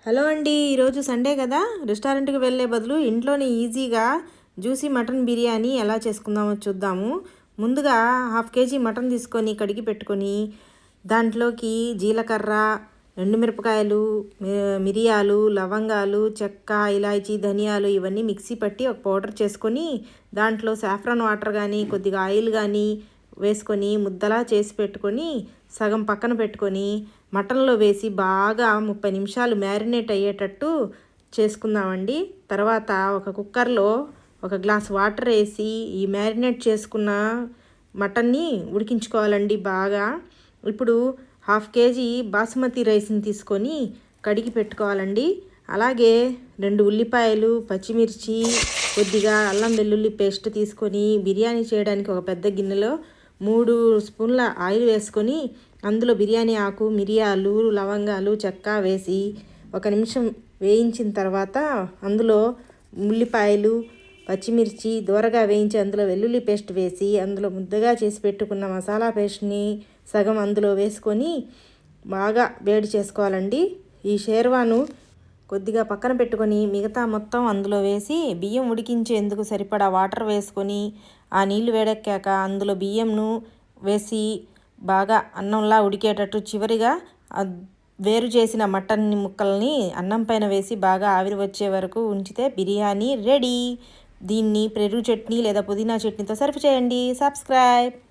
Hello అండి, ఈరోజు Sunday కదా. రెస్టారెంట్కి వెళ్ళే బదులు ఇంట్లోనే ఈజీగా జ్యూసీ మటన్ బిర్యానీ ఎలా చేసుకుందామో చూద్దాము. ముందుగా 1/2 కేజీ మటన్ తీసుకొని కడిగి పెట్టుకొని దాంట్లోకి జీలకర్ర, ఎండుమిరపకాయలు, మిరియాలు, లవంగాలు, చెక్క, ఇలాచీ, ధనియాలు ఇవన్నీ మిక్సీ పట్టి ఒక పౌడర్ చేసుకొని దాంట్లో సాఫ్రాన్ వాటర్ కానీ కొద్దిగా ఆయిల్ కానీ వేసుకొని ముద్దలా చేసి పెట్టుకొని సగం పక్కన పెట్టుకొని మటన్లో వేసి బాగా 30 నిమిషాలు మ్యారినేట్ అయ్యేటట్టు చేసుకుందామండి. తర్వాత ఒక కుక్కర్లో 1 గ్లాస్ వాటర్ వేసి ఈ మ్యారినేట్ చేసుకున్న మటన్ని ఉడికించుకోవాలండి బాగా. ఇప్పుడు 1/2 కేజీ బాస్మతి రైస్ని తీసుకొని కడిగి పెట్టుకోవాలండి. అలాగే 2 ఉల్లిపాయలు, పచ్చిమిర్చి, కొద్దిగా అల్లం వెల్లుల్లి పేస్ట్ తీసుకొని బిర్యానీ చేయడానికి ఒక పెద్ద గిన్నెలో 3 స్పూన్ల ఆయిల్ వేసుకొని అందులో బిర్యానీ ఆకు, మిరియాలు, లవంగాలు, చెక్క వేసి 1 నిమిషం వేయించిన తర్వాత అందులో ఉల్లిపాయలు, పచ్చిమిర్చి దూరగా వేయించి అందులో వెల్లుల్లి పేస్ట్ వేసి అందులో ముద్దగా చేసి పెట్టుకున్న మసాలా పేస్ట్ని సగం అందులో వేసుకొని బాగా వేడి చేసుకోవాలండి. ఈ షేర్వాను కొద్దిగా పక్కన పెట్టుకొని మిగతా మొత్తం అందులో వేసి బియ్యం ఉడికించేందుకు సరిపడా వాటర్ వేసుకొని ఆ నీళ్లు వేడెక్కాక అందులో బియ్యంను వేసి బాగా అన్నంలా ఉడికేటట్టు చివరిగా వేరు చేసిన మటన్ ముక్కల్ని అన్నం పైన వేసి బాగా ఆవిరి వచ్చే వరకు ఉంచితే బిర్యానీ రెడీ. దీన్ని పెరుగు చట్నీ లేదా పుదీనా చట్నీతో సర్వ్ చేయండి. సబ్స్క్రైబ్.